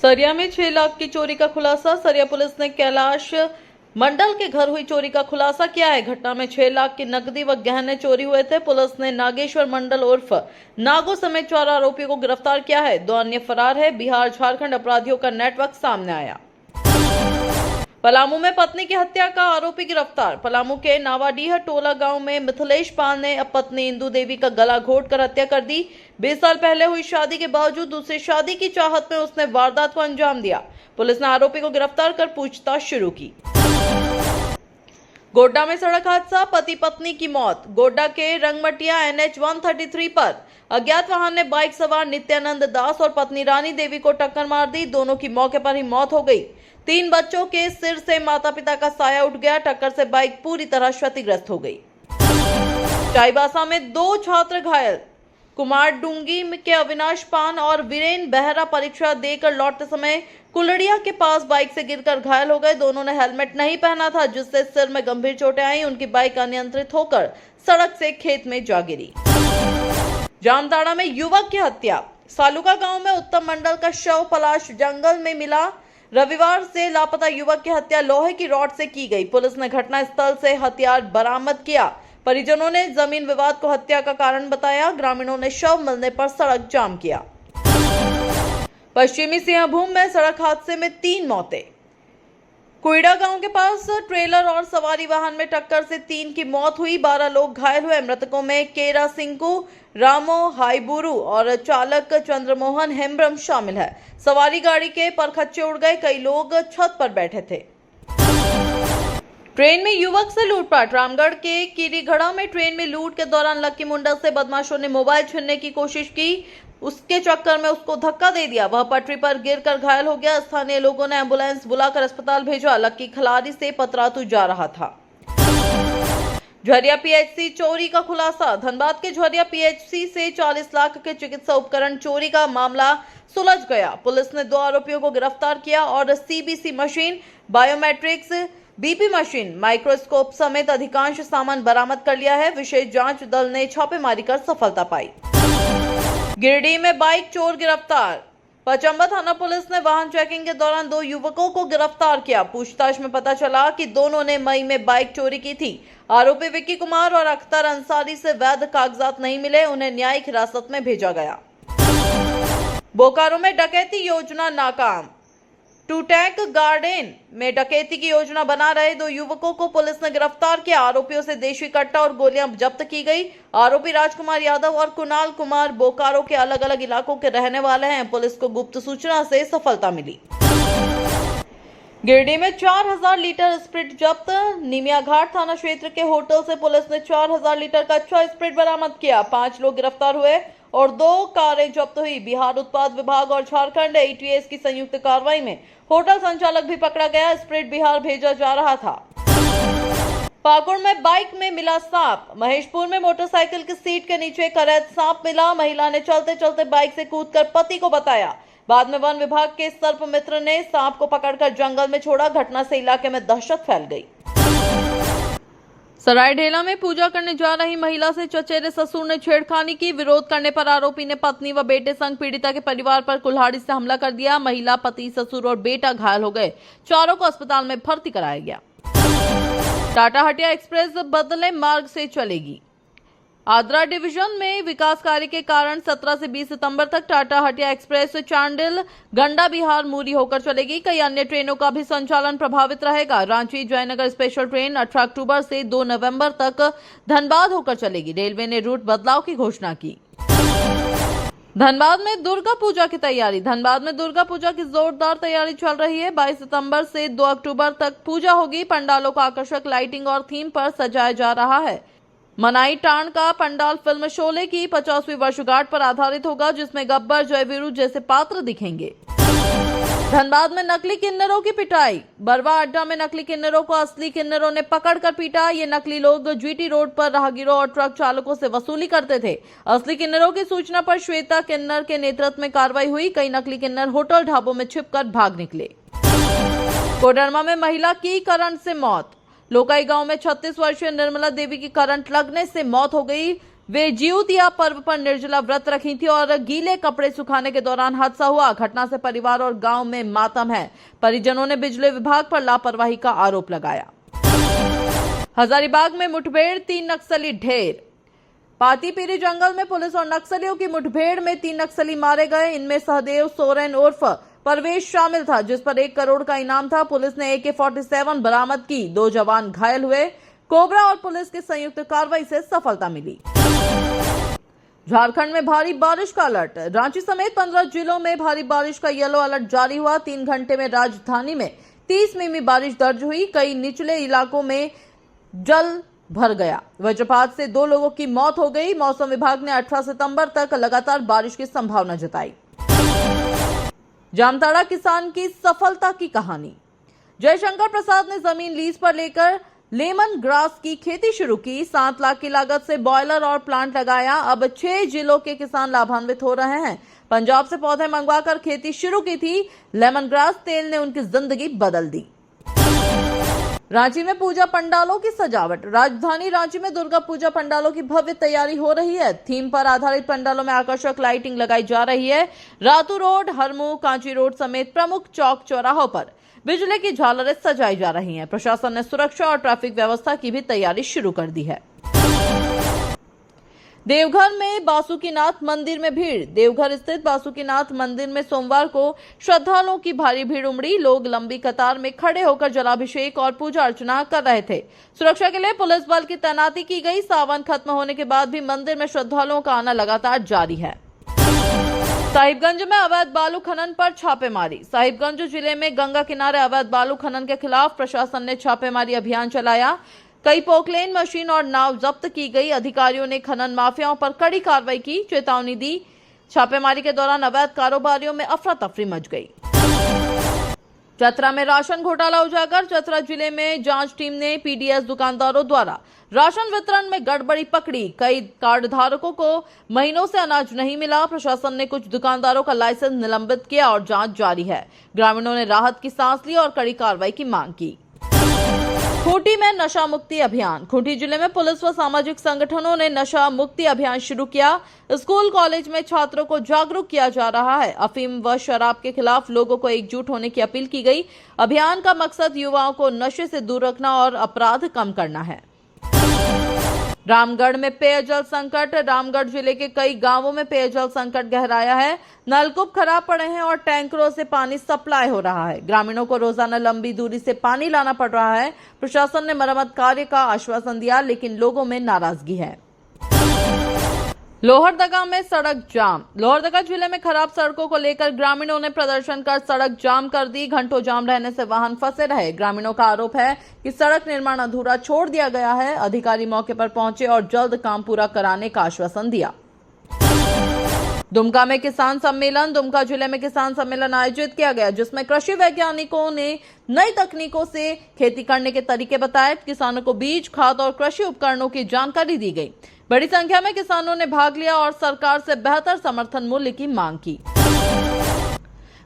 सरिया में 6 लाख की चोरी का खुलासा। सरिया पुलिस ने कैलाश मंडल के घर हुई चोरी का खुलासा किया है। घटना में 6 लाख की नकदी व गहने चोरी हुए थे। पुलिस ने नागेश्वर मंडल उर्फ नागो समेत 4 आरोपियों को गिरफ्तार किया है। 2 अन्य फरार है। बिहार झारखंड अपराधियों का नेटवर्क सामने आया। पलामू में पत्नी की हत्या का आरोपी गिरफ्तार। पलामू के नावाडीह टोला गांव में मिथिलेश पाल ने अब पत्नी इंदू देवी का गला घोटकर हत्या कर दी। 20 साल पहले हुई शादी के बावजूद दूसरी शादी की चाहत में उसने वारदात को अंजाम दिया। पुलिस ने आरोपी को गिरफ्तार कर पूछताछ शुरू की। गोड्डा में सड़क हादसा, पति पत्नी की मौत। गोड्डा के रंगमटिया NH 133 पर अज्ञात वाहन ने बाइक सवार नित्यानंद दास और पत्नी रानी देवी को टक्कर मार दी। दोनों की मौके पर ही मौत हो गई। 3 बच्चों के सिर से माता पिता का साया उठ गया। टक्कर से बाइक पूरी तरह क्षतिग्रस्त हो गई। चाईबासा में 2 छात्र घायल। कुमार डूंगी के अविनाश पान और वीरेन बेहरा परीक्षा देकर लौटते समय कुलड़िया के पास बाइक से गिरकर घायल हो गए। दोनों ने हेलमेट नहीं पहना था, जिससे सिर में गंभीर चोटें आई। उनकी बाइक अनियंत्रित होकर सड़क से खेत में जा गिरी। जामताड़ा में युवक की हत्या। सालुका गांव में उत्तम मंडल का शव पलाश जंगल में मिला। रविवार से लापता युवक की हत्या लोहे की रॉड से की गई। पुलिस ने घटनास्थल से हथियार बरामद किया। परिजनों ने जमीन विवाद को हत्या का कारण बताया। ग्रामीणों ने शव मिलने पर सड़क जाम किया। पश्चिमी सिंहभूम में सड़क हादसे में 3 मौतें। कुइडा गांव के पास ट्रेलर और सवारी वाहन में टक्कर से 3 की मौत हुई। 12 लोग घायल हुए। मृतकों में केरा सिंकू, रामो हाईबुरु और चालक चंद्रमोहन हेम्ब्रम शामिल है। सवारी गाड़ी के परखच्चे उड़ गए। कई लोग छत पर बैठे थे। ट्रेन में युवक से लूटपाट। रामगढ़ के कीरीगढ़ा में ट्रेन में लूट के दौरान लक्की मुंडा से बदमाशों ने मोबाइल छीनने की कोशिश की। उसके चक्कर में उसको धक्का दे दिया। वह पटरी पर गिरकर घायल हो गया। स्थानीय लोगों ने एम्बुलेंस बुलाकर अस्पताल भेजा। लक्की खलारी से पतरातू जा रहा था। झरिया PHC चोरी का खुलासा। धनबाद के झरिया PHC से 40 लाख के चिकित्सा उपकरण चोरी का मामला सुलझ गया। पुलिस ने 2 आरोपियों को गिरफ्तार किया और CBC machine, biometrics, BP machine, microscope समेत अधिकांश सामान बरामद कर लिया है। विशेष जांच दल ने छापेमारी कर सफलता पाई। गिरिडीह में बाइक चोर गिरफ्तार। पचंबा थाना पुलिस ने वाहन चेकिंग के दौरान 2 युवकों को गिरफ्तार किया। पूछताछ में पता चला कि दोनों ने मई में बाइक चोरी की थी। आरोपी विक्की कुमार और अख्तर अंसारी से वैध कागजात नहीं मिले। उन्हें न्यायिक हिरासत में भेजा गया। बोकारो में डकैती योजना नाकाम। टूटैक गार्डन में डकैती की योजना बना रहे 2 युवकों को पुलिस ने गिरफ्तार किया। आरोपियों से देशी कट्टा और गोलियां जब्त की गई। आरोपी राजकुमार यादव और कुणाल कुमार बोकारो के अलग अलग इलाकों के रहने वाले हैं। पुलिस को गुप्त सूचना से सफलता मिली। गिरिडीह में 4000 लीटर स्प्रिट जब्त। निमिया घाट थाना क्षेत्र के होटल से पुलिस ने 4000 लीटर का अच्छा स्प्रिट बरामद किया। 5 लोग गिरफ्तार हुए और 2 कारें जब्त हुई। बिहार उत्पाद विभाग और झारखंड ATS की संयुक्त कार्रवाई में होटल संचालक भी पकड़ा गया। स्प्रिट बिहार भेजा जा रहा था। पाकुड़ में बाइक में मिला सांप। महेशपुर में मोटरसाइकिल की सीट के नीचे एक अवैध सांप मिला। महिला ने चलते चलते बाइक से कूदकर पति को बताया। बाद में वन विभाग के सर्प मित्र ने सांप को पकड़कर जंगल में छोड़ा। घटना से इलाके में दहशत फैल गई। सरायढेला में पूजा करने जा रही महिला से चचेरे ससुर ने छेड़खानी की। विरोध करने पर आरोपी ने पत्नी व बेटे संग पीड़िता के परिवार पर कुल्हाड़ी से हमला कर दिया। महिला, पति, ससुर और बेटा घायल हो गए। चारों को अस्पताल में भर्ती कराया गया। टाटा हटिया एक्सप्रेस बदले मार्ग से चलेगी। आद्रा डिवीजन में विकास कार्य के कारण 17 से 20 सितंबर तक टाटा हटिया एक्सप्रेस चांडिल, गंडा बिहार, मूरी होकर चलेगी। कई अन्य ट्रेनों का भी संचालन प्रभावित रहेगा। रांची जयनगर स्पेशल ट्रेन 18 अक्टूबर से 2 नवंबर तक धनबाद होकर चलेगी। रेलवे ने रूट बदलाव की घोषणा की। धनबाद में दुर्गा पूजा की तैयारी। धनबाद में दुर्गा पूजा की जोरदार तैयारी चल रही है। 22 सितंबर से 2 अक्टूबर तक पूजा होगी। पंडालों को आकर्षक लाइटिंग और थीम पर सजाया जा रहा है। मनाई टाण का पंडाल फिल्म शोले की 50वीं वर्षगांठ पर आधारित होगा, जिसमें गब्बर, जयवीरू जैसे पात्र दिखेंगे। धनबाद में नकली किन्नरों की पिटाई। बरवा अड्डा में नकली किन्नरों को असली किन्नरों ने पकड़कर पीटा। ये नकली लोग GT रोड पर राहगीरों और ट्रक चालकों से वसूली करते थे। असली किन्नरों की सूचना पर श्वेता किन्नर के नेतृत्व में कार्रवाई हुई। कई नकली किन्नर होटल ढाबों में छिपकर भाग निकले। कोडरमा में महिला की करंट से मौत। लोकाई गांव में 36 वर्षीय निर्मला देवी की करंट लगने से मौत हो गई। वे जिउतिया पर्व पर निर्जला व्रत रखी थी और गीले कपड़े सुखाने के दौरान हादसा हुआ। घटना से परिवार और गांव में मातम है। परिजनों ने बिजली विभाग पर लापरवाही का आरोप लगाया। हजारीबाग में मुठभेड़, 3 नक्सली ढेर। पातीपीरी जंगल में पुलिस और नक्सलियों की मुठभेड़ में 3 नक्सली मारे गए। इनमें सहदेव सोरेन उर्फ परवेश शामिल था, जिस पर 1 करोड़ का इनाम था। पुलिस ने AK-47 बरामद की। 2 जवान घायल हुए। कोबरा और पुलिस की संयुक्त कार्रवाई से सफलता मिली। झारखंड में भारी बारिश का अलर्ट। रांची समेत 15 जिलों में भारी बारिश का येलो अलर्ट जारी हुआ। 3 घंटे में राजधानी में 30 मिमी बारिश दर्ज हुई। कई निचले इलाकों में जल भर गया। वज्रपात से 2 लोगों की मौत हो गई। मौसम विभाग ने 18 सितंबर तक लगातार बारिश की संभावना जताई। जामताड़ा किसान की सफलता की कहानी। जयशंकर प्रसाद ने जमीन लीज पर लेकर लेमन ग्रास की खेती शुरू की। 7 लाख की लागत से बॉयलर और प्लांट लगाया। अब 6 जिलों के किसान लाभान्वित हो रहे हैं। पंजाब से पौधे मंगवाकर खेती शुरू की थी। लेमन ग्रास तेल ने उनकी जिंदगी बदल दी। रांची में पूजा पंडालों की सजावट। राजधानी रांची में दुर्गा पूजा पंडालों की भव्य तैयारी हो रही है। थीम पर आधारित पंडालों में आकर्षक लाइटिंग लगाई जा रही है। रातू रोड, हरमू, कांची रोड समेत प्रमुख चौक चौराहों पर बिजली की झालरें सजाई जा रही हैं। प्रशासन ने सुरक्षा और ट्रैफिक व्यवस्था की भी तैयारी शुरू कर दी है। देवघर में बासुकीनाथ मंदिर में भीड़। देवघर स्थित बासुकीनाथ मंदिर में सोमवार को श्रद्धालुओं की भारी भीड़ उमड़ी। लोग लंबी कतार में खड़े होकर जलाभिषेक और पूजा अर्चना कर रहे थे। सुरक्षा के लिए पुलिस बल की तैनाती की गई। सावन खत्म होने के बाद भी मंदिर में श्रद्धालुओं का आना लगातार जारी है। साहिबगंज में अवैध बालू खनन पर छापेमारी। साहिबगंज जिले में गंगा किनारे अवैध बालू खनन के खिलाफ प्रशासन ने छापेमारी अभियान चलाया। कई पोकलेन मशीन और नाव जब्त की गई। अधिकारियों ने खनन माफियाओं पर कड़ी कार्रवाई की, चेतावनी दी। छापेमारी के दौरान अवैध कारोबारियों में अफरा तफरी मच गई। चतरा में राशन घोटाला उजागर। चतरा जिले में जांच टीम ने पीडीएस दुकानदारों द्वारा राशन वितरण में गड़बड़ी पकड़ी। कई कार्ड धारकों को महीनों से अनाज नहीं मिला। प्रशासन ने कुछ दुकानदारों का लाइसेंस निलंबित किया और जांच जारी है। ग्रामीणों ने राहत की सांस ली और कड़ी कार्रवाई की मांग की। खूंटी में नशा मुक्ति अभियान। खूंटी जिले में पुलिस व सामाजिक संगठनों ने नशा मुक्ति अभियान शुरू किया। स्कूल कॉलेज में छात्रों को जागरूक किया जा रहा है। अफीम व शराब के खिलाफ लोगों को एकजुट होने की अपील की गई। अभियान का मकसद युवाओं को नशे से दूर रखना और अपराध कम करना है। रामगढ़ में पेयजल संकट। रामगढ़ जिले के कई गांवों में पेयजल संकट गहराया है। नलकूप खराब पड़े हैं और टैंकरों से पानी सप्लाई हो रहा है। ग्रामीणों को रोजाना लंबी दूरी से पानी लाना पड़ रहा है। प्रशासन ने मरम्मत कार्य का आश्वासन दिया, लेकिन लोगों में नाराजगी है। लोहरदगा में सड़क जाम। लोहरदगा जिले में खराब सड़कों को लेकर ग्रामीणों ने प्रदर्शन कर सड़क जाम कर दी। घंटों जाम रहने से वाहन फंसे रहे। ग्रामीणों का आरोप है कि सड़क निर्माण अधूरा छोड़ दिया गया है। अधिकारी मौके पर पहुंचे और जल्द काम पूरा कराने का आश्वासन दिया। दुमका में किसान सम्मेलन। दुमका जिले में किसान सम्मेलन आयोजित किया गया, जिसमें कृषि वैज्ञानिकों ने नई तकनीकों से खेती करने के तरीके बताए। किसानों को बीज, खाद और कृषि उपकरणों की जानकारी दी गई। बड़ी संख्या में किसानों ने भाग लिया और सरकार से बेहतर समर्थन मूल्य की मांग की।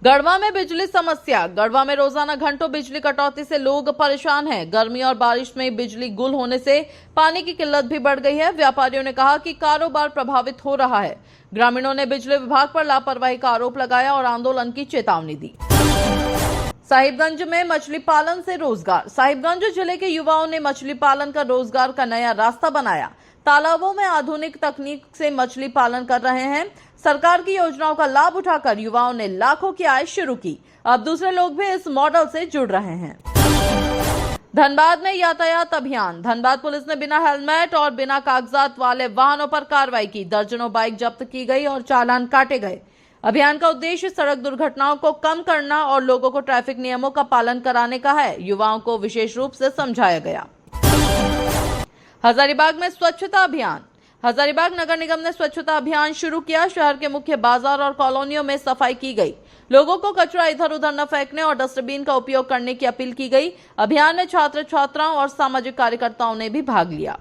गढ़वा में बिजली समस्या। गढ़वा में रोजाना घंटों बिजली कटौती से लोग परेशान हैं। गर्मी और बारिश में बिजली गुल होने से पानी की किल्लत भी बढ़ गई है। व्यापारियों ने कहा कि कारोबार प्रभावित हो रहा है। ग्रामीणों ने बिजली विभाग पर लापरवाही का आरोप लगाया और आंदोलन की चेतावनी दी। साहिबगंज में मछली पालन से रोजगार। साहिबगंज जिले के युवाओं ने मछली पालन का रोजगार का नया रास्ता बनाया। तालाबों में आधुनिक तकनीक से मछली पालन कर रहे हैं। सरकार की योजनाओं का लाभ उठाकर युवाओं ने लाखों की आय शुरू की। अब दूसरे लोग भी इस मॉडल से जुड़ रहे हैं। धनबाद में यातायात अभियान। धनबाद पुलिस ने बिना हेलमेट और बिना कागजात वाले वाहनों पर कार्रवाई की। दर्जनों बाइक जब्त की गई और चालान काटे गए। अभियान का उद्देश्य सड़क दुर्घटनाओं को कम करना और लोगों को ट्रैफिक नियमों का पालन कराने का है। युवाओं को विशेष रूप से समझाया गया। हजारीबाग में स्वच्छता अभियान। हजारीबाग नगर निगम ने स्वच्छता अभियान शुरू किया। शहर के मुख्य बाजार और कॉलोनियों में सफाई की गई। लोगों को कचरा इधर उधर न फेंकने और डस्टबिन का उपयोग करने की अपील की गई। अभियान में छात्र छात्राओं और सामाजिक कार्यकर्ताओं ने भी भाग लिया।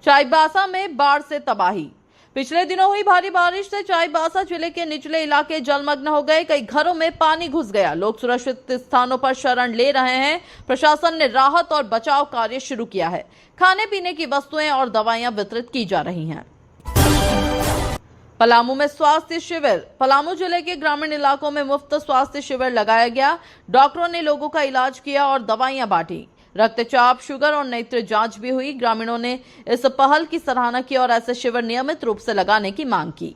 चाईबासा में बाढ़ से तबाही। पिछले दिनों हुई भारी बारिश से चाईबासा जिले के निचले इलाके जलमग्न हो गए। कई घरों में पानी घुस गया। लोग सुरक्षित स्थानों पर शरण ले रहे हैं। प्रशासन ने राहत और बचाव कार्य शुरू किया है। खाने पीने की वस्तुएं और दवाइयां वितरित की जा रही हैं। पलामू में स्वास्थ्य शिविर। पलामू जिले के ग्रामीण इलाकों में मुफ्त स्वास्थ्य शिविर लगाया गया। डॉक्टरों ने लोगों का इलाज किया और दवाइयां बांटी। रक्तचाप, शुगर और नेत्र जांच भी हुई। ग्रामीणों ने इस पहल की सराहना की और ऐसे शिविर नियमित रूप से लगाने की मांग की।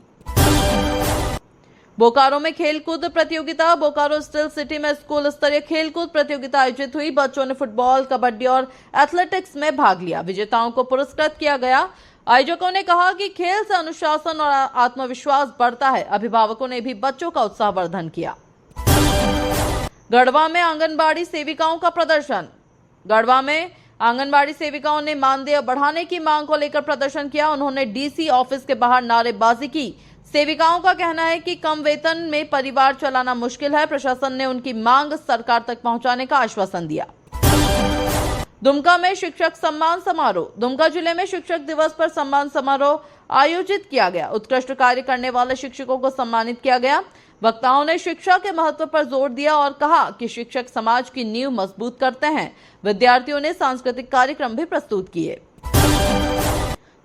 बोकारो में खेलकूद प्रतियोगिता। बोकारो स्टील सिटी में स्कूल स्तरीय खेलकूद प्रतियोगिता आयोजित हुई। बच्चों ने फुटबॉल, कबड्डी और एथलेटिक्स में भाग लिया। विजेताओं को पुरस्कृत किया गया। आयोजकों ने कहा कि खेल से अनुशासन और आत्मविश्वास बढ़ता है। अभिभावकों ने भी बच्चों का उत्साहवर्धन किया। गढ़वा में आंगनबाड़ी सेविकाओं का प्रदर्शन। गढ़वा में आंगनबाड़ी सेविकाओं ने मानदेय बढ़ाने की मांग को लेकर प्रदर्शन किया। उन्होंने डीसी ऑफिस के बाहर नारेबाजी की। सेविकाओं का कहना है कि कम वेतन में परिवार चलाना मुश्किल है। प्रशासन ने उनकी मांग सरकार तक पहुंचाने का आश्वासन दिया। दुमका में शिक्षक सम्मान समारोह। दुमका जिले में शिक्षक दिवस पर सम्मान समारोह आयोजित किया गया। उत्कृष्ट कार्य करने वाले शिक्षकों को सम्मानित किया गया। वक्ताओं ने शिक्षा के महत्व पर जोर दिया और कहा कि शिक्षक समाज की नींव मजबूत करते हैं। विद्यार्थियों ने सांस्कृतिक कार्यक्रम भी प्रस्तुत किए।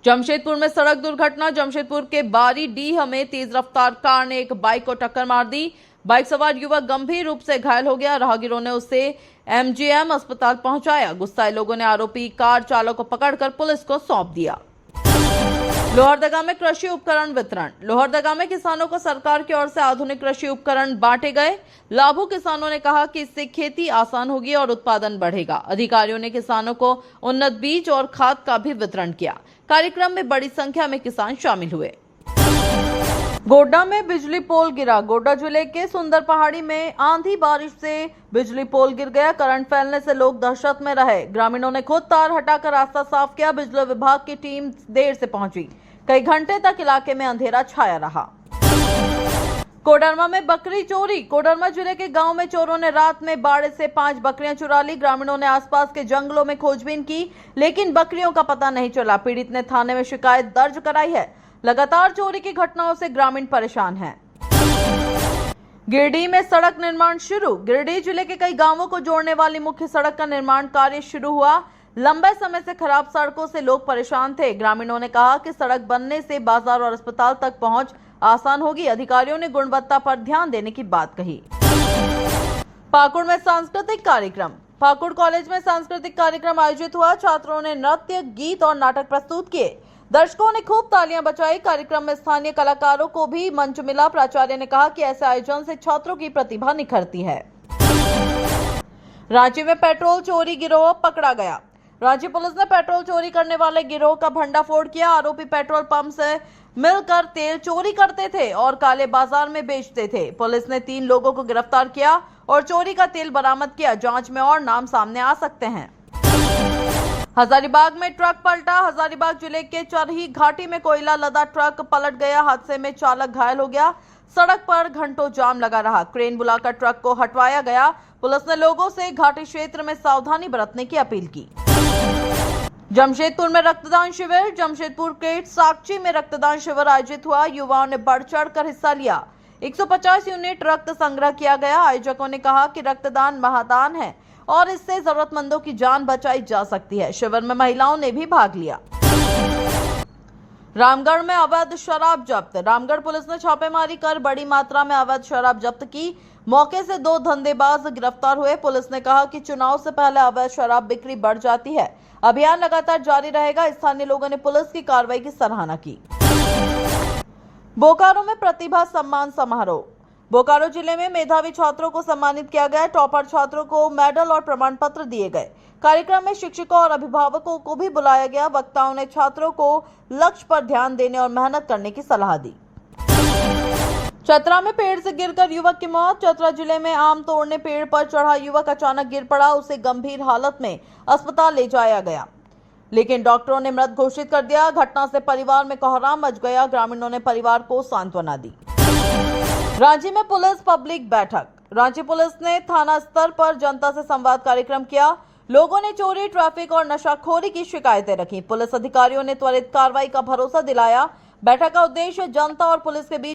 जमशेदपुर में सड़क दुर्घटना। जमशेदपुर के बारी डीह में तेज रफ्तार कार ने एक बाइक को टक्कर मार दी। बाइक सवार युवक गंभीर रूप से घायल हो गया। राहगीरों ने उसे एमजीएम अस्पताल पहुंचाया। गुस्साए लोगों ने आरोपी कार चालक को पकड़कर पुलिस को सौंप दिया। लोहरदगा में कृषि उपकरण वितरण। लोहरदगा में किसानों को सरकार की ओर से आधुनिक कृषि उपकरण बांटे गए। लाभुक किसानों ने कहा कि इससे खेती आसान होगी और उत्पादन बढ़ेगा। अधिकारियों ने किसानों को उन्नत बीज और खाद का भी वितरण किया। कार्यक्रम में बड़ी संख्या में किसान शामिल हुए। गोड्डा में बिजली पोल गिरा। गोड्डा जिले के सुंदर पहाड़ी में आंधी बारिश से बिजली पोल गिर गया। करंट फैलने से लोग दहशत में रहे। ग्रामीणों ने खुद तार हटाकर रास्ता साफ किया। बिजली विभाग की टीम देर से पहुंची। कई घंटे तक इलाके में अंधेरा छाया रहा। कोडरमा में बकरी चोरी। कोडरमा जिले के गांव में चोरों ने रात में बाड़े से 5 बकरियां चुरा ली। ग्रामीणों ने आसपास के जंगलों में खोजबीन की, लेकिन बकरियों का पता नहीं चला। पीड़ित ने थाने में शिकायत दर्ज कराई है। लगातार चोरी की घटनाओं से ग्रामीण परेशान हैं। गिरिडीह में सड़क निर्माण शुरू। गिरिडीह जिले के कई गांवों को जोड़ने वाली मुख्य सड़क का निर्माण कार्य शुरू हुआ। लंबे समय से खराब सड़कों से लोग परेशान थे। ग्रामीणों ने कहा कि सड़क बनने से बाजार और अस्पताल तक पहुंच आसान होगी। अधिकारियों ने गुणवत्ता पर ध्यान देने की बात कही। पाकुड़ में सांस्कृतिक कार्यक्रम। पाकुड़ कॉलेज में सांस्कृतिक कार्यक्रम आयोजित हुआ। छात्रों ने नृत्य, गीत और नाटक प्रस्तुत किए। दर्शकों ने खूब तालियां बजाई। कार्यक्रम में स्थानीय कलाकारों को भी मंच मिला। प्राचार्य ने कहा कि ऐसे आयोजन से छात्रों की प्रतिभा निखरती है। रांची में पेट्रोल चोरी गिरोह पकड़ा गया। रांची पुलिस ने पेट्रोल चोरी करने वाले गिरोह का भंडाफोड़ किया। आरोपी पेट्रोल पंप से मिलकर तेल चोरी करते थे और काले बाजार में बेचते थे। पुलिस ने 3 लोगों को गिरफ्तार किया और चोरी का तेल बरामद किया। जांच में और नाम सामने आ सकते हैं। हजारीबाग में ट्रक पलटा। हजारीबाग जिले के चरही घाटी में कोयला लदा ट्रक पलट गया। हादसे में चालक घायल हो गया। सड़क पर घंटों जाम लगा रहा। क्रेन बुलाकर ट्रक को हटवाया गया। पुलिस ने लोगों से घाटी क्षेत्र में सावधानी बरतने की अपील की। जमशेदपुर में रक्तदान शिविर। जमशेदपुर के साक्षी में रक्तदान शिविर आयोजित हुआ। युवाओं ने बढ़ चढ़कर हिस्सा लिया। 150 यूनिट रक्त संग्रह किया गया। आयोजकों ने कहा कि रक्तदान महादान है और इससे जरूरतमंदों की जान बचाई जा सकती है। शिविर में महिलाओं ने भी भाग लिया। रामगढ़ में अवैध शराब जब्त। रामगढ़ पुलिस ने छापेमारी कर बड़ी मात्रा में अवैध शराब जब्त की। मौके से 2 धंधेबाज गिरफ्तार हुए। पुलिस ने कहा कि चुनाव से पहले अवैध शराब बिक्री बढ़ जाती है। अभियान लगातार जारी रहेगा। स्थानीय लोगों ने पुलिस की कार्रवाई की सराहना की। बोकारो में प्रतिभा सम्मान समारोह। बोकारो जिले में मेधावी छात्रों को सम्मानित किया गया। टॉपर छात्रों को मेडल और प्रमाण पत्र दिए गए। कार्यक्रम में शिक्षकों और अभिभावकों को भी बुलाया गया। वक्ताओं ने छात्रों को लक्ष्य पर ध्यान देने और मेहनत करने की सलाह दी। चतरा में पेड़ से गिरकर युवक की मौत। चतरा जिले में आम तोड़ने पेड़ पर चढ़ा युवक अचानक गिर पड़ा। उसे गंभीर हालत में अस्पताल ले जाया गया, लेकिन डॉक्टरों ने मृत घोषित कर दिया। घटना से परिवार में कोहराम मच गया। ग्रामीणों ने परिवार को सांत्वना दी। रांची में पुलिस पब्लिक बैठक। रांची पुलिस ने थाना स्तर पर जनता से संवाद कार्यक्रम किया। लोगों ने चोरी, ट्रैफिक और नशाखोरी की शिकायतें रखी। पुलिस अधिकारियों ने त्वरित कार्रवाई का भरोसा दिलाया। बैठक का उद्देश्य जनता और पुलिस के बीच